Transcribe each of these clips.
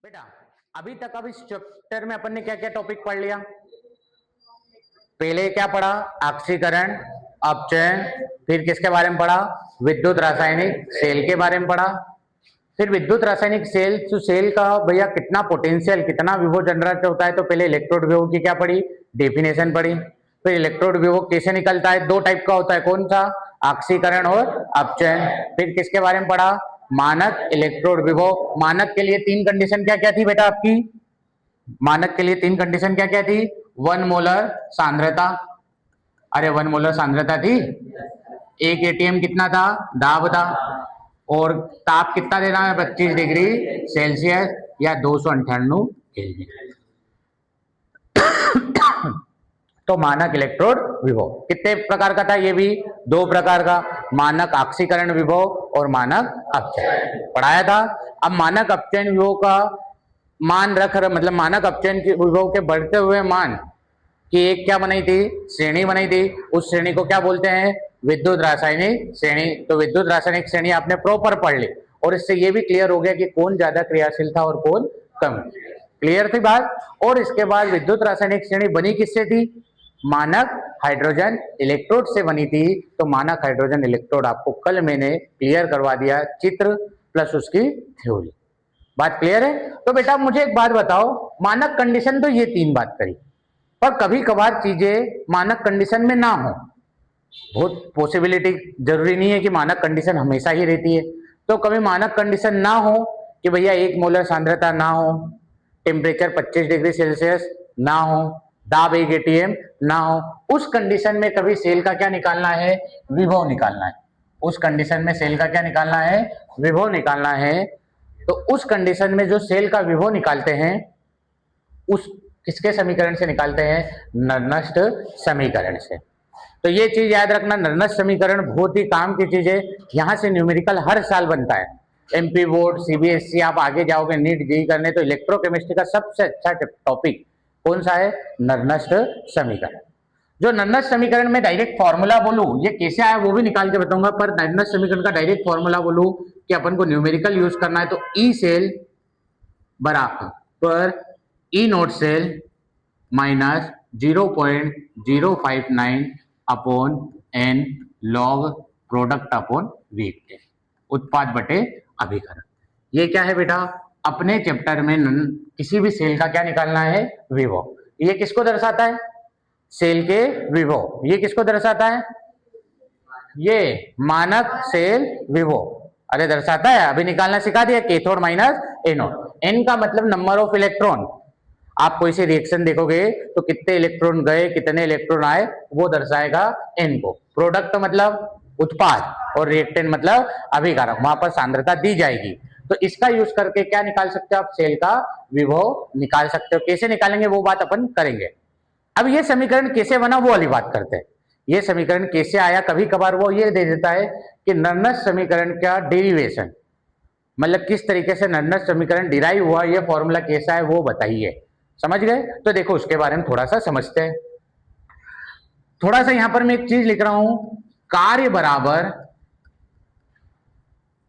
बेटा अभी तक अब इस चैप्टर में अपन ने क्या क्या टॉपिक पढ़ लिया? पहले क्या पढ़ा? ऑक्सीकरण, अपचयन, फिर किसके बारे में पढ़ा? विद्युत रासायनिक सेल के बारे में पढ़ा। फिर विद्युत रासायनिक सेल, तो सेल का भैया कितना पोटेंशियल, कितना विभव जनरेट होता है, तो पहले इलेक्ट्रोड विभव की क्या पढ़ी? डेफिनेशन पढ़ी। फिर इलेक्ट्रोड विभव कैसे निकलता है, दो टाइप का होता है, कौन सा? ऑक्सीकरण और अपचयन। फिर किसके बारे में पढ़ा? मानक इलेक्ट्रोड विभव। मानक के लिए तीन कंडीशन क्या क्या थी बेटा आपकी? मानक के लिए तीन कंडीशन क्या क्या थी? 1 मोलर सांद्रता, अरे 1 मोलर सांद्रता थी, एक एटीएम कितना था? दाब था, और ताप कितना देना है? 25 डिग्री सेल्सियस या 298 केल्विन। तो मानक इलेक्ट्रोड विभव कितने प्रकार का था? ये भी दो प्रकार का, मानक ऑक्सीकरण विभव और मानक अपचयन पढ़ाया था। अब मानक अपचयन विभव का मान रख, मतलब मानक अपचयन विभव के बढ़ते हुए मान की एक क्या बनाई थी? श्रेणी बनाई थी। उस श्रेणी को क्या बोलते हैं? विद्युत रासायनिक श्रेणी। तो विद्युत रासायनिक श्रेणी आपने प्रॉपर पढ़ ली, और इससे ये भी क्लियर हो गया कि कौन ज्यादा क्रियाशील था और कौन कम। क्लियर थी बात? और इसके बाद विद्युत रासायनिक श्रेणी बनी किससे थी? मानक हाइड्रोजन इलेक्ट्रोड से बनी थी। तो मानक हाइड्रोजन इलेक्ट्रोड आपको कल मैंने क्लियर करवा दिया, चित्र प्लस उसकी थ्योरी। बात क्लियर है? तो बेटा मुझे एक बात बताओ, मानक कंडीशन तो ये तीन बात करी, पर कभी कभार चीजें मानक कंडीशन में ना हो, बहुत पॉसिबिलिटी, जरूरी नहीं है कि मानक कंडीशन हमेशा ही रहती है। तो कभी मानक कंडीशन ना हो कि भैया 1 मोलर सांद्रता ना हो, टेम्परेचर 25 डिग्री सेल्सियस ना हो, दाब 1 एटीएम ना हो, उस कंडीशन में कभी सेल का क्या निकालना है? विभव निकालना है। उस कंडीशन में सेल का क्या निकालना है? विभव निकालना है। तो उस कंडीशन में जो सेल का विभव निकालते हैं, उस किसके समीकरण से निकालते हैं? नर्नस्ट समीकरण से। तो ये चीज याद रखना, नर्नस्ट समीकरण बहुत ही काम की चीज है। यहां से न्यूमेरिकल हर साल बनता है, एमपी बोर्ड, सीबीएसई, आप आगे जाओगे नीट जेईई करने, तो इलेक्ट्रोकेमिस्ट्री का सबसे अच्छा टॉपिक कौन सा है? नर्नस्ट समीकरण। जो नर्नस्ट समीकरण में डायरेक्ट फॉर्मूला बोलूं, ये कैसे आया वो भी निकाल के बताऊंगा, पर नर्नस्ट समीकरण का डायरेक्ट फॉर्मूला बोलूं कि अपन को न्यूमेरिकल यूज करना है, तो ई सेल बराबर E naught cell minus 0.059 upon N log product upon weight, उत्पाद बटे अभिकरण। ये क्या है बेटा? अपने चैप्टर में किसी भी सेल का क्या निकालना है? विभव। ये किसको दर्शाता है? सेल के विभव। ये किसको दर्शाता है? ये मानक सेल विभव। अरे दर्शाता है, अभी निकालना सिखा दिया, कैथोड माइनस एनोड। एन का मतलब नंबर ऑफ इलेक्ट्रॉन। आप कोई से रिएक्शन देखोगे तो कितने इलेक्ट्रॉन गए, कितने इलेक्ट्रॉन आए, वो दर्शाएगा एन को। प्रोडक्ट मतलब उत्पाद, और रिएक्टेंट मतलब अभिकारक, वहां पर सांद्रता दी जाएगी। तो इसका यूज करके क्या निकाल सकते हो आप? सेल का विभव निकाल सकते हो। कैसे निकालेंगे वो बात अपन करेंगे। अब ये समीकरण कैसे बना वो वाली बात करते हैं। ये समीकरण कैसे आया? कभी कभार वो ये दे देता है कि नर्नस्ट समीकरण का डेरिवेशन, मतलब किस तरीके से नर्नस्ट समीकरण डिराइव हुआ, ये फॉर्मूला कैसा है वो बताइए। समझ गए? तो देखो उसके बारे में थोड़ा सा समझते हैं। थोड़ा सा यहां पर मैं एक चीज लिख रहा हूं, कार्य बराबर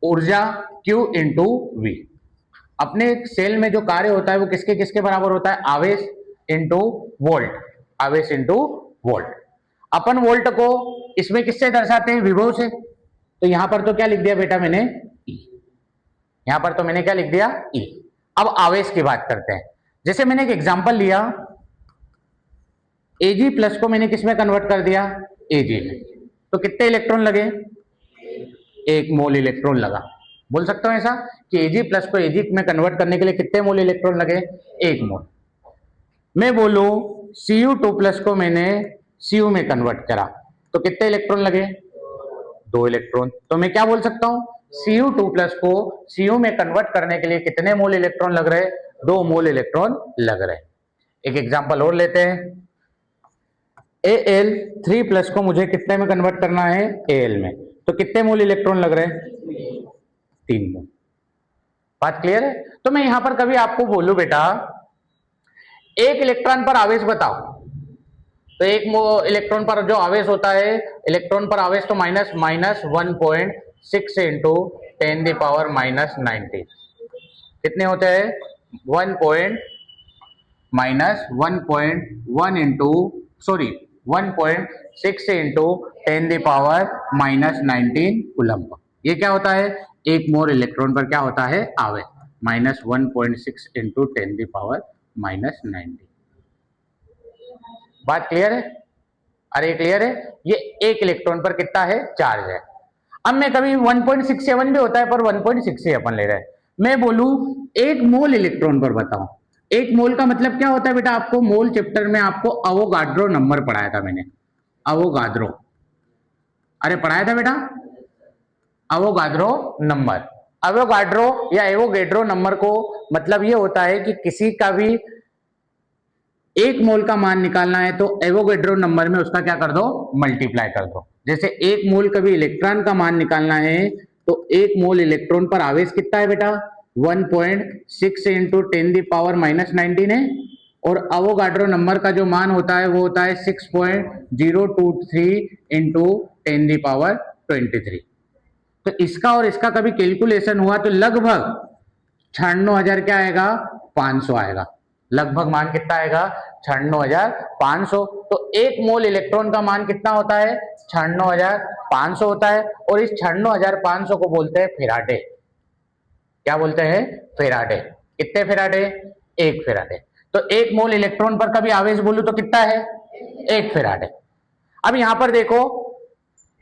ऊर्जा Q इंटू V। अपने सेल में जो कार्य होता है वो किसके किसके बराबर होता है? आवेश इंटू वोल्ट, आवेश इंटू वोल्ट। अपन वोल्ट को इसमें किससे दर्शाते हैं? विभव से। तो यहां पर तो क्या लिख दिया बेटा मैंने? E। यहां पर तो मैंने क्या लिख दिया? E। अब आवेश की बात करते हैं। जैसे मैंने एक एग्जांपल लिया, Ag प्लस को मैंने किसमें कन्वर्ट कर दिया? Ag में। तो कितने इलेक्ट्रॉन लगे? 1 मोल इलेक्ट्रॉन लगा। बोल सकता हूं ऐसा कि Ag प्लस को Ag में कन्वर्ट करने के लिए कितने मोल इलेक्ट्रॉन लगे? 1 मोल। मैं बोलूं Cu2 प्लस को मैंने Cu में कन्वर्ट करा, तो कितने इलेक्ट्रॉन लगे? 2 इलेक्ट्रॉन। तो मैं क्या बोल सकता हूं? Cu2 प्लस को Cu में कन्वर्ट करने के लिए कितने मोल इलेक्ट्रॉन लग रहे? 2 मोल इलेक्ट्रॉन लग रहे। एक एग्जांपल और लेते हैं, Al3 प्लस को मुझे कितने में कन्वर्ट करना है? Al में। तो कितने मोल इलेक्ट्रॉन लग रहे हैं? 3 मोल। बात क्लियर है? तो मैं यहां पर कभी आपको बोलूं बेटा एक इलेक्ट्रॉन पर आवेश बताओ, तो एक इलेक्ट्रॉन पर जो आवेश होता है, इलेक्ट्रॉन पर आवेश तो माइनस 1.6 इंटू 10⁻⁻90 कितने होते हैं? 1.1 इंटू 1.6 इंटू 10⁻⁻19 कूलम्ब। ये क्या होता है, एक मोल इलेक्ट्रॉन पर क्या होता है आवेश, -1.6 इंटू 10⁻⁻19। बात क्लियर है? अरे क्लियर है? ये एक इलेक्ट्रॉन पर कितना है चार्ज है। अब मैं कभी 1.67 भी होता है पर 1.6 से अपन ले रहे हैं। मैं बोलूं एक मोल इलेक्ट्रॉन पर बताओ, एक मोल का मतलब क्या होता है बेटा, आपको मोल चैप्टर में आपको अवोगाड्रो नंबर पढ़ाया था मैंने, अवोगाड्रो, अरे पढ़ाया था बेटा अवोगाड्रो नंबर। अवोगाड्रो या एवोगेड्रो नंबर को मतलब ये होता है कि किसी का भी एक मोल का मान निकालना है तो एवोगेड्रो नंबर में उसका क्या कर दो, मल्टीप्लाई कर दो। जैसे एक मोल का भी इलेक्ट्रॉन का मान निकालना है तो एक मोल इलेक्ट्रॉन पर आवेश कितना है बेटा, 1.6 इंटू 10⁻⁻19 है, और अवोगाड्रो नंबर का जो मान होता है वो होता है 6.023 इंटू 10⁻23। तो इसका और इसका कभी कैलकुलेशन हुआ तो लगभग 96,000 क्या आएगा, 500 आएगा। लगभग मान कितना आएगा, 96,500। तो एक मोल इलेक्ट्रॉन का मान कितना होता है, 96,500 होता है, और इस 96,500 को बोलते हैं फेराडे। क्या बोलते हैं, फेराडे। कितने फेराडे, एक फेराडे। तो एक मोल इलेक्ट्रॉन पर कभी आवेश बोलूं तो कितना है, एक फेराडे। अब यहां पर देखो,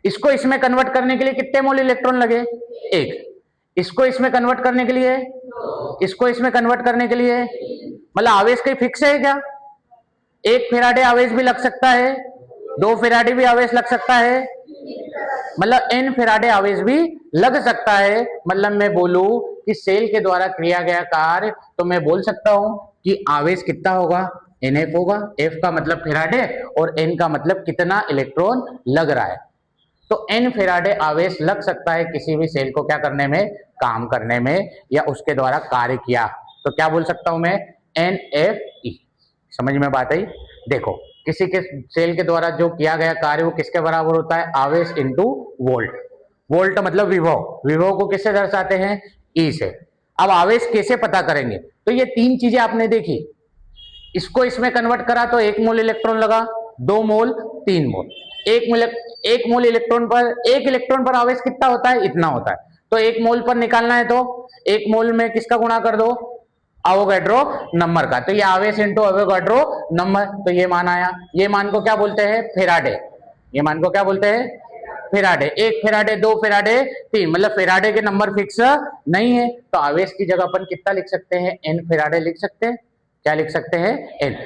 इसको इसमें कन्वर्ट करने के लिए कितने मोल इलेक्ट्रॉन लगे, एक। इसको इसमें कन्वर्ट करने के लिए, इसको इसमें कन्वर्ट करने के लिए, मतलब आवेश कहीं फिक्स है क्या, एक फेराडे आवेश भी लग सकता है, दो फेराडे भी आवेश लग सकता है, मतलब एन फेराडे आवेश भी लग सकता है। मतलब मैं बोलूं कि सेल के द्वारा किया गया कार्य, तो मैं बोल सकता हूं कि आवेश कितना होगा, NF होगा। F का मतलब फेराडे और N का मतलब कितना इलेक्ट्रॉन लग रहा है। तो N फेराडे आवेश लग सकता है किसी भी सेल को क्या करने में, काम करने में, या उसके द्वारा कार्य किया, तो क्या बोल सकता हूं मैं, NFE। समझ में बात आई? देखो किसी के सेल के द्वारा जो किया गया कार्य वो किसके बराबर होता है, आवेश इंटू वोल्ट। वोल्ट मतलब विभव, विभव को किससे दर्शाते हैं, E से। अब आवेश कैसे पता करेंगे, तो ये तीन चीजें आपने देखी, इसको इसमें कन्वर्ट करा तो एक मोल इलेक्ट्रॉन लगा, दो मोल, तीन मोल। एक मोल इलेक्ट्रॉन पर, एक इलेक्ट्रॉन पर आवेश कितना होता है, इतना होता है। तो एक मोल पर निकालना है तो एक मोल में किसका गुणा कर दो, अवोगाड्रो नंबर का। तो ये आवेश इंटू अवोगाड्रो नंबर, तो ये मान आया। ये मान को क्या बोलते हैं, फेराडे। ये मान को क्या बोलते हैं, फेराडे। एक फेराडे, दो फेराडे, तीन, मतलब फेराडे के नंबर फिक्स नहीं है, तो आवेश की जगह अपन कितना लिख सकते हैं, एन फेराडे लिख सकते हैं। क्या लिख सकते हैं, एन।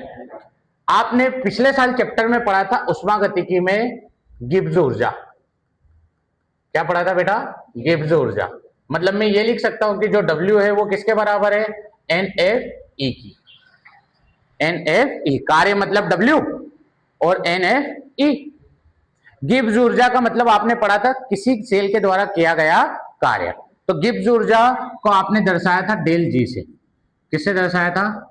आपने पिछले साल चैप्टर में पढ़ा था उष्मागतिकी में गिब्स ऊर्जा। क्या पढ़ा था बेटा, गिब्स ऊर्जा। मतलब मैं ये लिख सकता हूं कि जो W है वो किसके बराबर है, NFE की। NFE कार्य मतलब W और NFE। गिब्स ऊर्जा का मतलब आपने पढ़ा था किसी सेल के द्वारा किया गया कार्य। तो गिब्स ऊर्जा को आपने दर्शाया था डेल G से। किससे दर्शाया था,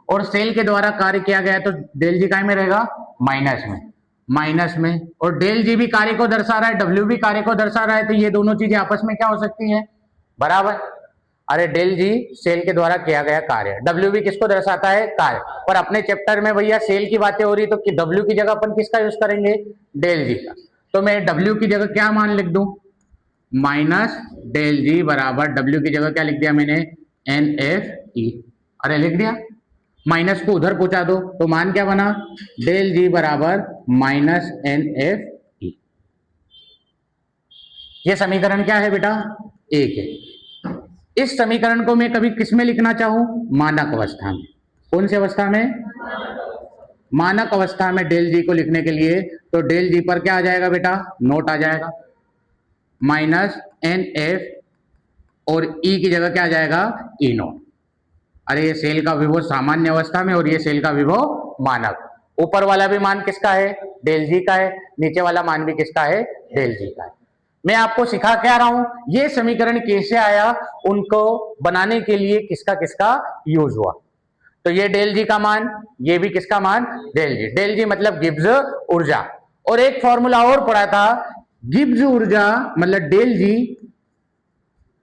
और सेल के द्वारा कार्य किया गया तो डेल जी काय में रहेगा, माइनस में, माइनस में। और डेल जी भी कार्य को दर्शा रहा है, डब्ल्यू भी कार्य को दर्शा रहा है, तो ये दोनों चीजें आपस में क्या हो सकती हैं, बराबर। अरे डेल जी सेल के द्वारा किया गया कार्य, डब्ल्यू भी किसको दर्शाता है, कार्य। पर अपने चैप्टर में भैया सेल की बातें हो रही तो डब्ल्यू की जगह अपन किसका यूज करेंगे, डेल जी का। तो मैं डब्ल्यू की जगह क्या मान लिख दूं, माइनस डेल जी बराबर डब्ल्यू की जगह क्या लिख दिया मैंने, NFE। अरे लिख दिया, माइनस को उधर पहुंचा दो तो मान क्या बना, डेल जी बराबर माइनस NFE। ये समीकरण क्या है बेटा, एक है। इस समीकरण को मैं कभी किस में लिखना चाहूं, मानक अवस्था में। कौन सी अवस्था में, मानक अवस्था में डेल जी को लिखने के लिए तो डेल जी पर क्या आ जाएगा बेटा, नोट आ जाएगा, माइनस NF और E की जगह क्या आ जाएगा, E नोट। अरे ये सेल का विभव सामान्य अवस्था में और ये सेल का विभव मानक। ऊपर वाला भी मान किसका है, डेल जी का है, नीचे वाला मान भी किसका है, डेल जी का है। मैं आपको सिखा क्या रहा हूं, ये समीकरण कैसे आया, उनको बनाने के लिए किसका किसका यूज हुआ। तो ये डेल जी का मान, ये भी किसका मान, डेल जी। डेल जी मतलब गिब्स ऊर्जा। और एक फॉर्मूला और पढ़ा था, गिब्स ऊर्जा मतलब डेल जी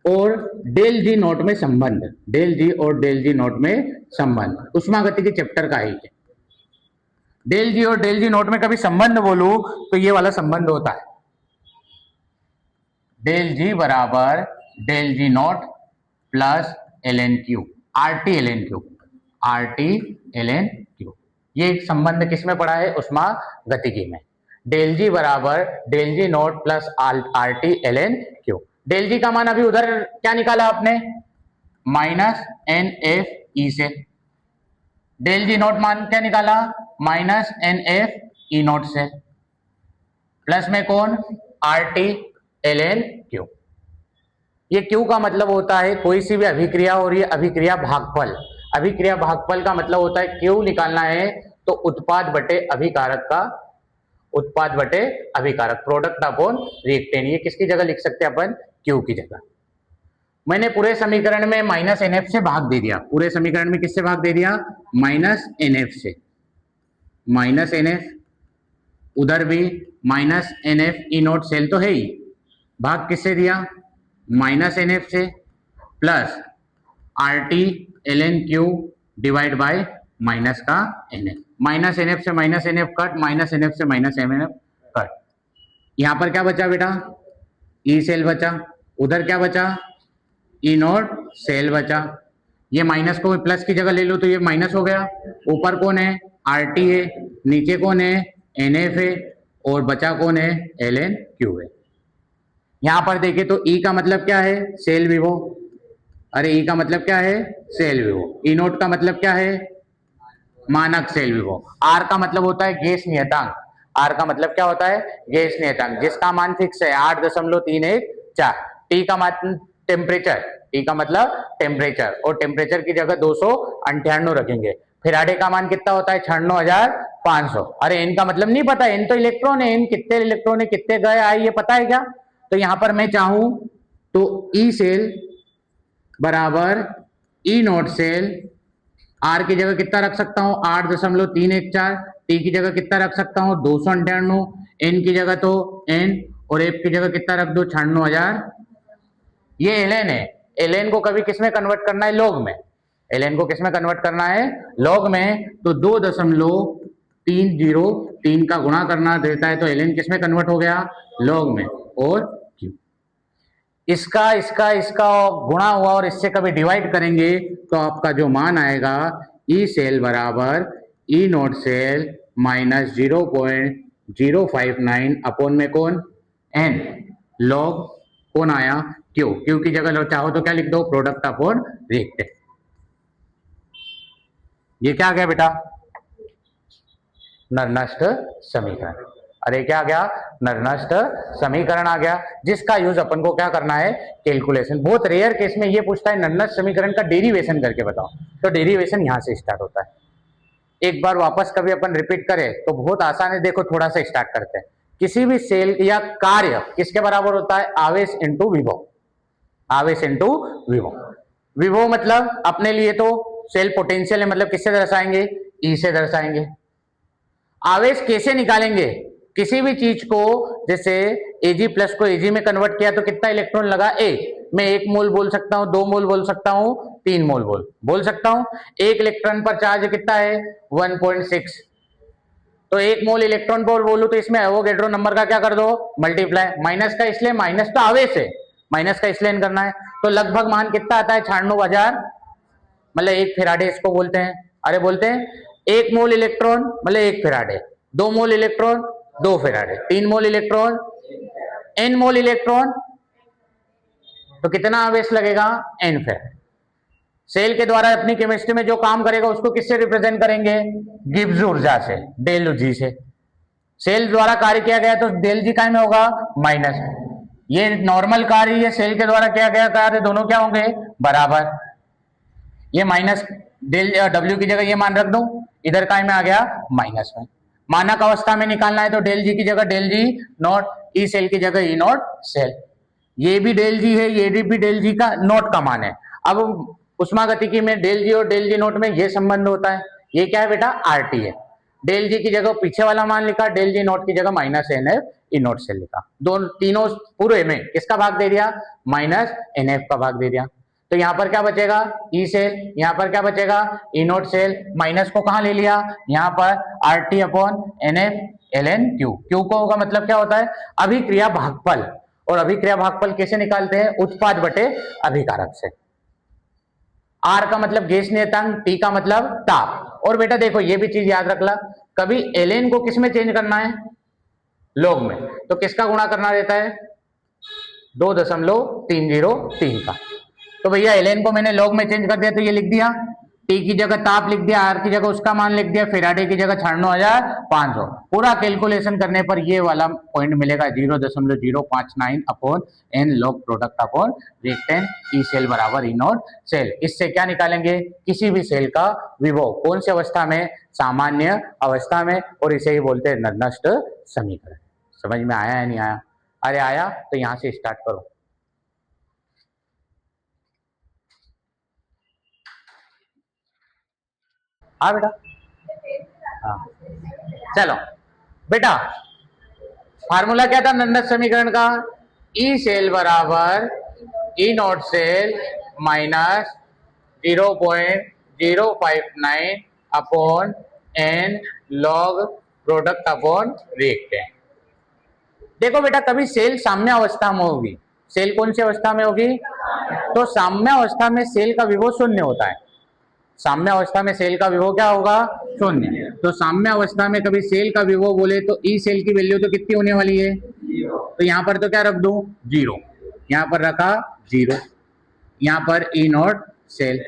और डेल जी नोट में संबंध, डेल जी और डेल जी नोट में संबंध उष्मागतिकी चैप्टर का ही है। डेल जी और डेल जी नोट में कभी संबंध बोलूं तो ये वाला संबंध होता है, डेल जी बराबर del G naught plus L N Q, R T L N Q, R T L N Q. ये एक संबंध किस में पड़ा है? उष्मागतिकी में। डेल जी बराबर del G naught plus R T L N Q. Del G का मान अभी उधर क्या निकाला आपने? माइनस एन एफ ई से। डेल जी नोट मान क्या निकाला? Minus N F E naught से। प्लस में कौन? R T L N Q. ये क्यू का मतलब होता है कोई सी भी अभिक्रिया हो रही है, अभिक्रिया भागफल। अभिक्रिया भागफल का मतलब होता है क्यू निकालना है तो उत्पाद बटे अभिकारक का, उत्पाद बटे अभिकारक, प्रोडक्ट अपॉन रिएक्टेंट। ये किसकी जगह लिख सकते हैं अपन? क्यू की जगह। मैंने पूरे समीकरण में माइनस एन एफ से भाग दे दिया, पूरे समीकरण में किससे भाग दे दिया? माइनस एन एफ से। माइनस एन एफ, उधर भी minus N F E naught cell तो है ही, भाग किससे दिया? माइनस एन एफ से, plus R T L N Q divide by minus का N F. Minus N F से minus N F cut, minus N F से माइनस एन एफ कट। यहां पर क्या बचा बेटा? ई सेल बचा। उधर क्या बचा? ई नोट सेल बचा। ये माइनस को प्लस की जगह ले लो तो ये माइनस हो गया। ऊपर कौन है? आर टी है। नीचे कौन है? एन एफ है। और बचा कौन है? एल एन क्यू है। यहां पर देखे तो ई का मतलब क्या है? सेल विभव। अरे ई का मतलब क्या है? सेल विभव। ई नोट का मतलब क्या है? मानक सेल विभव। आर का मतलब होता है गैस नियतांक। आर का मतलब क्या होता है? गैस नियतांक, जिसका मान फिक्स है 8.314। टी का मान टेम्परेचर, टी का मतलब टेम्परेचर, और टेम्परेचर की जगह 298 रखेंगे। फेराडे का मान कितना होता है? 96,500। अरे एन का मतलब नहीं पता, एन तो इलेक्ट्रॉन है, एन कितने इलेक्ट्रॉन है, कितने गए आए, ये पता है क्या? तो यहां पर मैं चाहूं तो ई सेल बराबर ई नोट सेल, आर की जगह कितना रख सकता हूं? 8.314। टी की जगह कितना रख सकता हूं? 298। एन की जगह तो एन, और एफ की जगह कितना रख दो? 96,000। ये एलएन है। एलएन को कभी किसमें कन्वर्ट करना है? लॉग में। एलएन को किसमें कन्वर्ट करना है? लॉग में। तो 2.303 का गुणा करना देता है, तो एलएन किसमें कन्वर्ट हो गया? लॉग में। और क्यू, इसका इसका इसका गुणा हुआ और इससे कभी डिवाइड करेंगे तो आपका जो मान आएगा ई सेल बराबर E naught cell minus 0.059 upon में कौन? एन। लॉग कौन आया? क्यू। क्यू की जगह चाहो तो क्या लिख दो? Product upon reactant. ये क्या आ गया बेटा? नरनष्ट समीकरण। अरे क्या आ गया? नरनष्ट समीकरण आ गया, जिसका यूज अपन को क्या करना है? कैलकुलेशन। बहुत रेयर केस में ये पूछता है नरनष्ट समीकरण का डेरिवेशन करके बताओ, तो डेरिवेशन यहां से स्टार्ट होता है। एक बार वापस कभी अपन रिपीट करें तो बहुत आसान है। देखो थोड़ा सा स्टार्ट करते हैं। किसी भी सेल या कार्य किसके बराबर होता है? आवेश इंटू विभव। आवेश इंटू विभव। विभव मतलब अपने लिए तो सेल पोटेंशियल है, मतलब किससे दर्शाएंगे? ई से दर्शाएंगे। आवेश कैसे निकालेंगे? किसी भी चीज को, जैसे Ag प्लस को Ag में कन्वर्ट किया तो कितना इलेक्ट्रॉन लगा? एक। मैं 1 मोल बोल सकता हूं, 2 मोल बोल सकता हूं, 3 मोल बोल सकता हूं। 1 इलेक्ट्रॉन पर चार्ज कितना है? 1.6। तो 1 मोल इलेक्ट्रॉन पर बोलूं तो इसमें एवोगैड्रो नंबर का क्या कर दो? मल्टीप्लाई। माइनस का इसलिए, माइनस तो आवेश है, माइनस का इसलिए करना है। तो लगभग मान कितना आता है? 96,000, मतलब 1 फेराडे इसको बोलते हैं। अरे बोलते हैं 1 मोल इलेक्ट्रॉन मतलब 1 फेराडे, 2 मोल इलेक्ट्रॉन 2 फेराडे, 3 मोल इलेक्ट्रॉन, n मोल इलेक्ट्रॉन, तो कितना आवेश लगेगा? n Faraday. सेल के द्वारा अपनी केमिस्ट्री में जो काम करेगा उसको किससे रिप्रेजेंट करेंगे? गिब्स ऊर्जा से, डेल जी से। सेल द्वारा कार्य किया गया तो डेल जी काय में होगा? माइनस। ये नॉर्मल कार्य, ये सेल के द्वारा किया गया कार्य, दोनों क्या होंगे? बराबर। ये माइनस डेल डब्ल्यू की जगह ये मान रख दो, इधर काय में आ गया? माइनस में। मानक अवस्था में निकालना है तो डेल जी की जगह del G naught, E cell की जगह ई नॉट सेल। ये भी डेल जी है, ये भी डेल जी का नॉट का मान है। अब उष्मागतिकी में डेल जी और डेल जी नॉट में ये संबंध होता है। ये क्या है बेटा? आर टी है। डेल जी की जगह पीछे वाला मान लिखा, डेल जी नॉट की जगह minus N F E naught cell लिखा, दोनों तीनों पूरे में किसका भाग दे दिया, माइनस एन एफ का भाग दे दिया। तो यहाँ पर क्या बचेगा, ई सेल, यहाँ पर क्या बचेगा, ई नोट सेल, माइनस को कहाँ ले लिया, यहाँ पर R T upon N F L N Q, Q को होगा मतलब क्या होता है, अभिक्रिया भागफल, और अभिक्रिया भागफल कैसे निकालते हैं, उत्पाद बटे अभिकारक से। आर का मतलब गैस नियतांक, टी का मतलब ताप। और बेटा देखो ये भी चीज याद रखना, कभी एल को किस में चेंज करना है, लॉग में, तो किसका गुणा करना रहता है, 2.303 का। तो भैया एल को मैंने लॉग में चेंज कर दिया, तो ये लिख दिया, टी की जगह ताप लिख दिया, आर की जगह उसका मान लिख दिया, फेराडे की जगह 96,500। पूरा कैलकुलेशन करने पर ये वाला पॉइंट मिलेगा 0.059 upon N log product upon reactant E cell बराबर ई नॉट सेल। इससे क्या निकालेंगे, किसी भी सेल का विभव कौन सी अवस्था में, सामान्य अवस्था में, और इसे ही बोलते हैं नष्ट समीकरण। समझ में आया या नहीं आया, अरे आया तो यहां से स्टार्ट करो। हाँ बेटा, हाँ चलो बेटा, फार्मूला क्या था नंदन समीकरण का, ई सेल बराबर E naught cell minus 0.059 upon N log product upon reactant. देखो बेटा कभी सेल साम्य अवस्था में होगी, सेल कौन सी अवस्था में होगी, तो साम्य अवस्था में सेल का विभव शून्य होता है, साम्य अवस्था में सेल का विभव क्या होगा, शून्य। तो साम्य अवस्था में कभी सेल का विभव बोले तो ई सेल की वैल्यू तो कितनी होने वाली है, तो यहां पर तो क्या रख दो, 0, यहां पर रखा 0, यहां पर E naught cell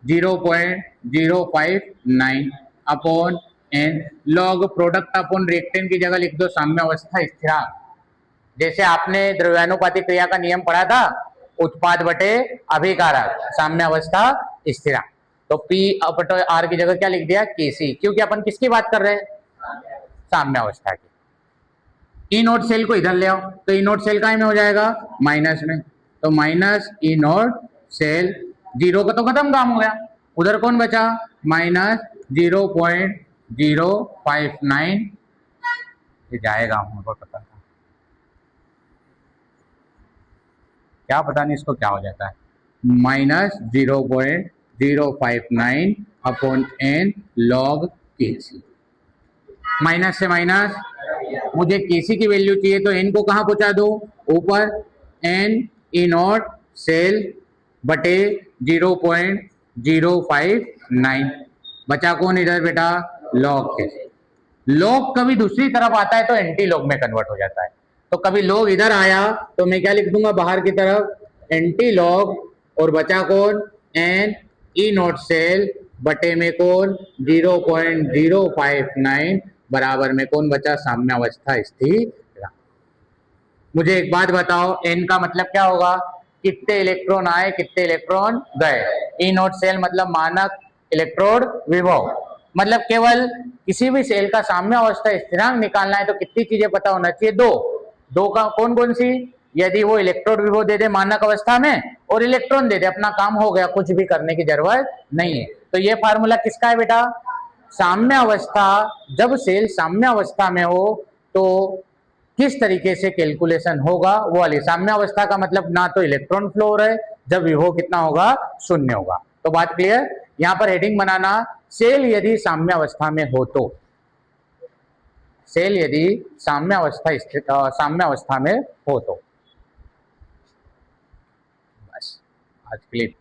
0.059 upon N log product upon reactant की जगह लिख दो साम्य अवस्था स्थिरांक। जैसे आपने द्रव्यानुपाती क्रिया का नियम पढ़ा था, उत्पाद बटे अभिकारक, साम्य अवस्था स्थिरांक। तो पी अपटो आर की जगह क्या लिख दिया, केसी, क्योंकि अपन किसकी बात कर रहे हैं, साम्य अवस्था की। ई नोट सेल को इधर ले आओ, तो ई नोट सेल का में हो जाएगा माइनस में, तो माइनस ई नोट सेल, 0 का तो खत्म काम हो गया, उधर कौन बचा, माइनस 0.059, ये जाएगा हमको पता था, क्या पता नहीं इसको क्या हो जाता है, माइनस 0.059 अपॉन एन लॉग केसी, माइनस से माइनस, मुझे केसी की वैल्यू चाहिए तो एन को कहां पहुंचा दो, ऊपर, एन ई नॉट सेल बटे 0.059, बचा कौन इधर बेटा, लॉग केसी। लॉग कभी दूसरी तरफ आता है तो एंटी लॉग में कन्वर्ट हो जाता है, तो कभी लॉग इधर आया तो मैं क्या लिख दूंगा बाहर की तरफ, एंटी लॉग, और बचा कौन, एन ई नॉट सेल बटे में कौन 0.059 बराबर में कौन बचा, साम्य अवस्था स्थिर। मुझे एक बात बताओ, एन का मतलब क्या होगा, कितने इलेक्ट्रॉन आए कितने इलेक्ट्रॉन गए, ई नॉट सेल मतलब मानक इलेक्ट्रोड विभव, मतलब केवल किसी भी सेल का साम्य अवस्था स्थिरांक निकालना है तो कितनी चीजें पता होना चाहिए, दो का कौन कौन सी, यदि वो इलेक्ट्रोड विभव दे दे मानक अवस्था में और इलेक्ट्रॉन दे दे, अपना काम हो गया, कुछ भी करने की जरूरत नहीं है। तो ये फार्मूला किसका है बेटा, साम्य अवस्था, जब सेल साम्य अवस्था में हो तो किस तरीके से कैलकुलेशन होगा वो वाली, साम्य अवस्था का मतलब ना तो इलेक्ट्रॉन फ्लो हो रहा है, जब विभव कितना होगा, शून्य होगा। तो बात क्लियर, यहां पर हेडिंग बनाना, सेल यदि साम्य अवस्था में हो तो, सेल यदि साम्य अवस्था में हो तो, बस आज के लिए